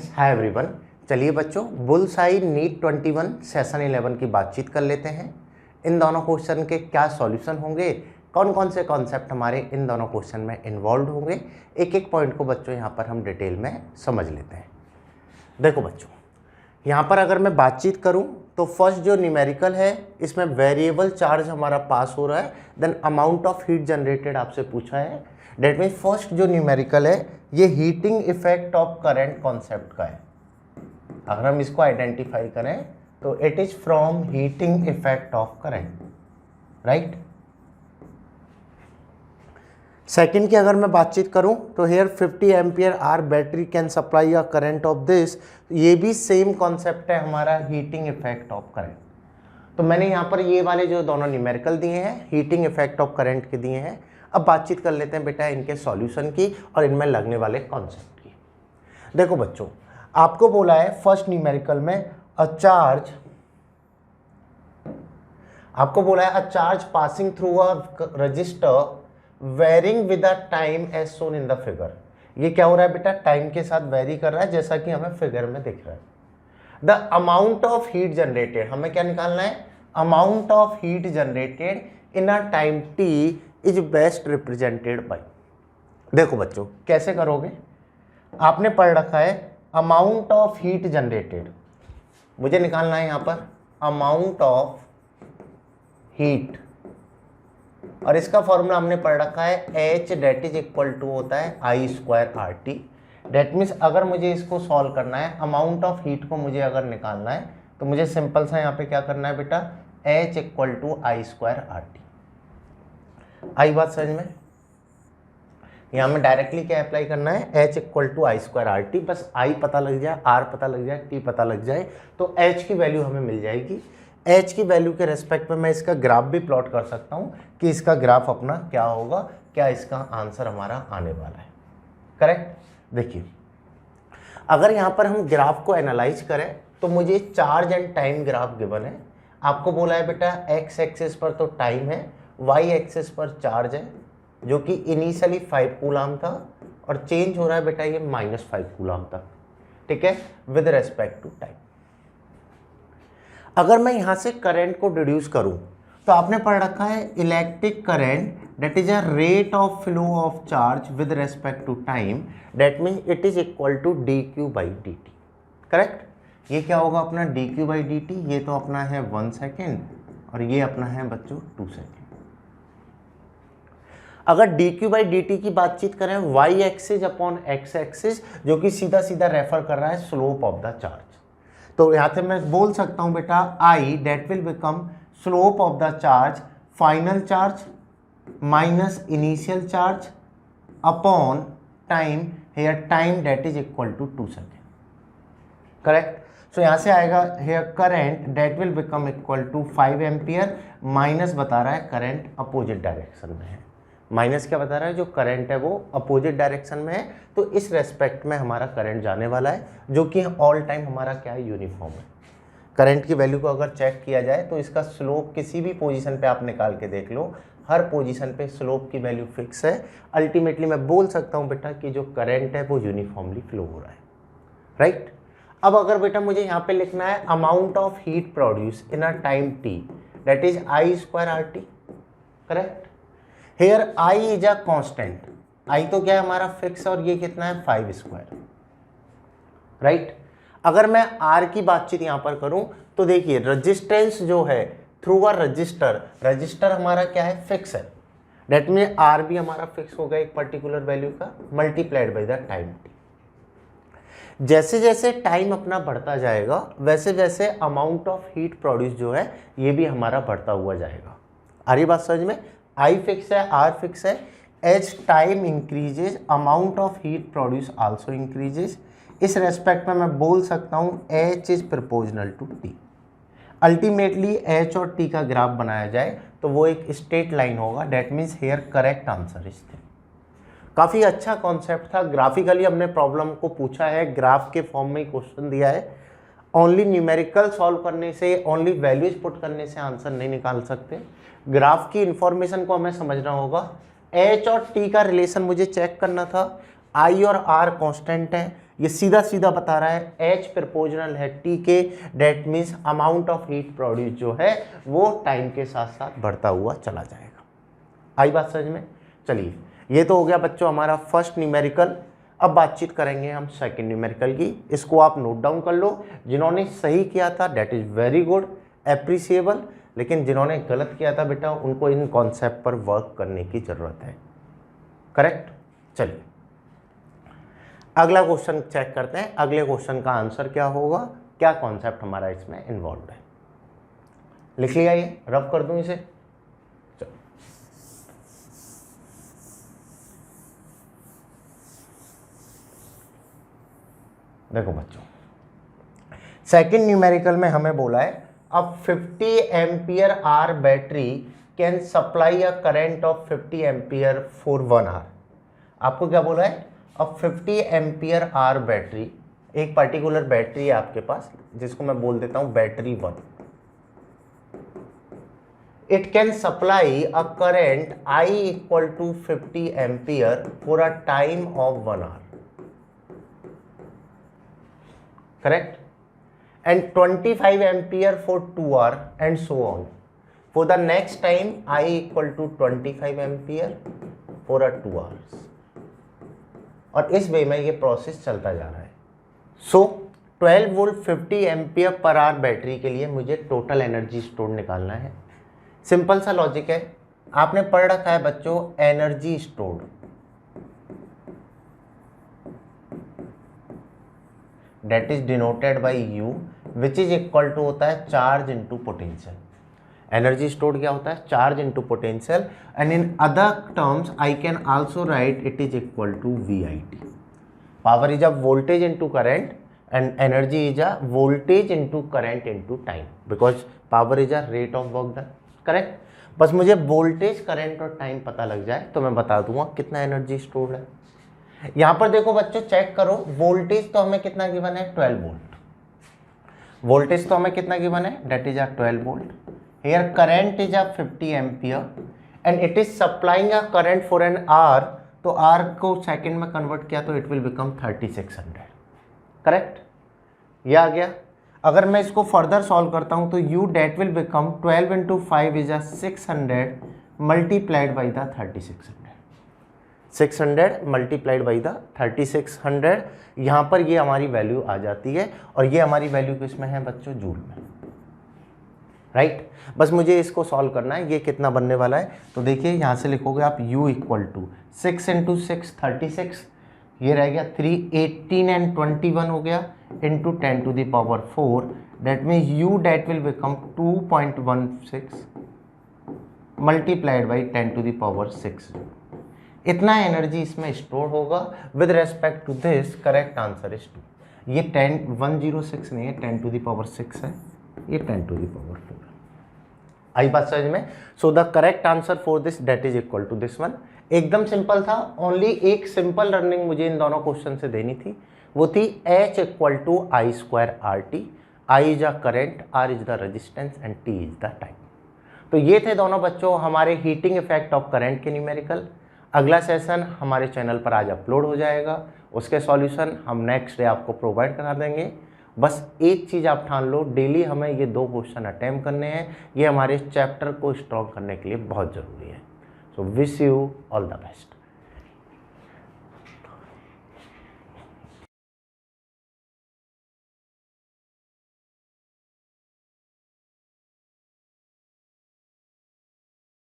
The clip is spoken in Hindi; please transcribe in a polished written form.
Friends, hi everyone. चलिए बच्चों, बुलसाई नीट 21 सेशन 11 की बातचीत कर लेते हैं। इन दोनों क्वेश्चन के क्या सॉल्यूशन होंगे, कौन कौन से कॉन्सेप्ट हमारे इन दोनों क्वेश्चन में इन्वॉल्व होंगे, एक एक पॉइंट को बच्चों यहाँ पर हम डिटेल में समझ लेते हैं। देखो बच्चों, यहाँ पर अगर मैं बातचीत करूँ तो फर्स्ट जो न्यूमेरिकल है इसमें वेरिएबल चार्ज हमारा पास हो रहा है, then amount of heat generated आपसे पूछा है। डेट मीन्स फर्स्ट जो न्यूमेरिकल है ये heating effect of current concept का है। अगर हम इसको आइडेंटिफाई करें तो it is from heating effect of current, right. Second की अगर मैं बातचीत करूं तो here 50 ampere are battery can supply a current of this, ये भी सेम कॉन्सेप्ट है हमारा हीटिंग इफेक्ट ऑफ करंट। तो मैंने यहाँ पर ये वाले जो दोनों न्यूमेरिकल दिए हैं हीटिंग इफेक्ट ऑफ करंट के दिए हैं। अब बातचीत कर लेते हैं बेटा इनके सॉल्यूशन की और इनमें लगने वाले कॉन्सेप्ट की। देखो बच्चों, आपको बोला है फर्स्ट न्यूमेरिकल में अ चार्ज, आपको बोला है a charge passing through a resistor varying with the time as shown in the figure. ये क्या हो रहा है बेटा, टाइम के साथ वेरी कर रहा है जैसा कि हमें फिगर में दिख रहा है। The amount of heat generated, हमें क्या निकालना है, amount of heat generated in a time t is best represented by. देखो बच्चों कैसे करोगे, आपने पढ़ रखा है अमाउंट ऑफ हीट जनरेटेड, मुझे निकालना है यहाँ पर अमाउंट ऑफ हीट, और इसका फॉर्मूला हमने पढ़ रखा है H that is equal to होता है I square RT। That means अगर मुझे इसको सॉल्व करना है, अमाउंट ऑफ हीट को मुझे अगर निकालना है तो मुझे सिंपल सा यहाँ पे क्या करना है बेटा, H equal to I square RT। आई बात समझ में, यहाँ में डायरेक्टली क्या अप्लाई करना है, H equal to I square RT, बस I पता लग जाए, R पता लग जाए, T पता लग जाए तो H की वैल्यू हमें मिल जाएगी। H की वैल्यू के रेस्पेक्ट में मैं इसका ग्राफ भी प्लॉट कर सकता हूँ कि इसका ग्राफ अपना क्या होगा, क्या इसका आंसर हमारा आने वाला है, करेक्ट। देखिए अगर यहाँ पर हम ग्राफ को एनालाइज करें तो मुझे charge and time graph given है। आपको बोला है बेटा एक्स एक्सिस पर तो टाइम है, वाई एक्सिस पर चार्ज है जो कि इनिशियली 5 कूलम था और चेंज हो रहा है बेटा ये -5 कूलम तक, ठीक है, विद रेस्पेक्ट टू टाइम। अगर मैं यहाँ से करंट को डिड्यूस करूँ तो आपने पढ़ रखा है electric current that is a rate of flow of charge with respect to time, that mean it is equal to dq by dt, correct. ये क्या होगा अपना dq बाई dt, ये तो अपना है 1 सेकेंड और ये अपना है बच्चों 2 सेकेंड। अगर dq बाई dt की बातचीत करें y axis upon x axis, जो कि सीधा सीधा रेफर कर रहा है स्लोप ऑफ द चार्ज, तो यहाँ से मैं बोल सकता हूँ बेटा I that will become slope of the charge final charge minus initial charge upon time, here time that is equal to 2 second, correct. So यहाँ से आएगा here current that will become equal to 5 ampere, minus बता रहा है करंट अपोजिट डायरेक्शन में है, माइनस क्या बता रहा है, जो करंट है वो अपोजिट डायरेक्शन में है, तो इस रेस्पेक्ट में हमारा करंट जाने वाला है जो कि ऑल टाइम हमारा क्या है, यूनिफॉर्म है। करंट की वैल्यू को अगर चेक किया जाए तो इसका स्लोप किसी भी पोजीशन पे आप निकाल के देख लो, हर पोजीशन पे स्लोप की वैल्यू फिक्स है। अल्टीमेटली मैं बोल सकता हूँ बेटा कि जो करंट है वो यूनिफॉर्मली फ्लो हो रहा है, राइट। अब अगर बेटा मुझे यहाँ पे लिखना है amount of heat produce in a time t that is I square RT, correct. Here I is a constant, I तो क्या है हमारा फिक्स और ये कितना है 5 स्क्वायर, राइट। अगर मैं R की बातचीत यहाँ पर करूँ तो देखिए रेजिस्टेंस जो है थ्रू अ रजिस्टर, रजिस्टर हमारा क्या है फिक्स है, डेट मीन R भी हमारा फिक्स होगा एक पर्टिकुलर वैल्यू का multiplied by the time t। जैसे जैसे टाइम अपना बढ़ता जाएगा वैसे वैसे अमाउंट ऑफ हीट प्रोड्यूस जो है ये भी हमारा बढ़ता हुआ जाएगा। आ रही बात समझ में, I फिक्स है, R फिक्स है, as time increases amount of heat produce also increases. इस रेस्पेक्ट में मैं बोल सकता हूँ H is proportional to T। Ultimately H और T का ग्राफ बनाया जाए तो वो एक स्ट्रेट लाइन होगा, that means here correct answer is the. काफ़ी अच्छा कॉन्सेप्ट था, ग्राफिकली हमने प्रॉब्लम को पूछा है, ग्राफ के फॉर्म में क्वेश्चन दिया है। ओनली न्यूमेरिकल सॉल्व करने से, ओनली वैल्यूज पुट करने से आंसर नहीं निकाल सकते, ग्राफ की इंफॉर्मेशन को हमें समझना होगा। H और T का रिलेशन मुझे चेक करना था, I और R कांस्टेंट है, ये सीधा सीधा बता रहा है H प्रोपोर्शनल है T के, that means amount of heat produce जो है वो टाइम के साथ साथ बढ़ता हुआ चला जाएगा। आई बात समझ में? चलिए, ये तो हो गया बच्चों हमारा फर्स्ट न्यूमेरिकल। अब बातचीत करेंगे हम सेकंड न्यूमेरिकल की। इसको आप नोट डाउन कर लो। जिन्होंने सही किया था that is very good, appreciable, लेकिन जिन्होंने गलत किया था बेटा उनको इन कॉन्सेप्ट पर वर्क करने की ज़रूरत है। करेक्ट? चलिए अगला क्वेश्चन चेक करते हैं। अगले क्वेश्चन का आंसर क्या होगा, क्या कॉन्सेप्ट हमारा इसमें इन्वॉल्व है। लिख लिया, ये रब कर दूं इसे। चलो देखो बच्चों, सेकंड न्यूमेरिकल में हमें बोला है अब 50 ampere are battery can supply a current of 50 ampere for 1 hour. आपको क्या बोला है, अब 50 एम्पियर आर बैटरी, एक पर्टिकुलर बैटरी है आपके पास जिसको मैं बोल देता हूं battery 1। It can supply a current I equal to 50 ampere for a time of 1 hour. Correct? and 25 ampere for 2 hour and so on. For the next time I equal to 25 ampere for a 2 hours. और इस वे में ये प्रोसेस चलता जा रहा है। सो 12 volt 50 ampere per hour battery के लिए मुझे टोटल एनर्जी स्टोर निकालना है। सिंपल सा लॉजिक है, आपने पढ़ रखा है बच्चों energy stored, that is denoted by U, which is equal to होता है charge into potential. Energy stored क्या होता है, charge into potential, and in other terms I can also write it is equal to VIT। Power is a voltage into current and energy is a voltage into current into time, because power is a rate of work done. Correct? बस मुझे वोल्टेज, करंट और टाइम पता लग जाए तो मैं बता दूंगा कितना एनर्जी स्टोर्ड है। यहां पर देखो बच्चों, चेक करो, वोल्टेज तो हमें कितना गिवन है, 12 वोल्ट। वोल्टेज तो हमें कितना गिवन है, that is a 12 volt. Here current is a 50 ampere and it is supplying a current for an hour, तो आर को सेकंड में कन्वर्ट किया तो इट विल बिकम 3600। करेक्ट? ये आ गया। अगर मैं इसको फर्दर सॉल्व करता हूं तो U that will become 12 into 5 is a 600 multiplied by the 3600। 600 multiplied by the 3600, यहाँ पर ये हमारी वैल्यू आ जाती है और ये हमारी वैल्यू किसमें है बच्चों, जूल में। राइट? बस मुझे इसको सॉल्व करना है, ये कितना बनने वाला है। तो देखिए यहाँ से लिखोगे आप U इक्वल टू 6 इंटू 6 36, ये रह गया 3, 18 एंड 21 हो गया into 10 to the power 4, that means U that will become 2.16 multiplied by 10 to the power 6। इतना एनर्जी इसमें स्टोर होगा। With respect to this correct answer is 2। ये 106 नहीं है, 10 टू द पावर 6 है, ये 10 टू द पावर 4। आई बात समझ में? So the correct answer for this that is equal to this one. एकदम सिंपल था, ओनली एक सिंपल रनिंग मुझे इन दोनों क्वेश्चन से देनी थी, वो थी H equal to I²RT। I is a current, R is the resistance and T is the time. तो ये थे दोनों बच्चों हमारे हीटिंग इफेक्ट ऑफ करंट के न्यूमेरिकल। अगला सेशन हमारे चैनल पर आज अपलोड हो जाएगा, उसके सॉल्यूशन हम नेक्स्ट डे आपको प्रोवाइड करा देंगे। बस एक चीज़ आप ठान लो, डेली हमें ये 2 क्वेश्चन अटेम्प्ट करने हैं, ये हमारे चैप्टर को स्ट्रॉन्ग करने के लिए बहुत ज़रूरी है। So wish you all the best.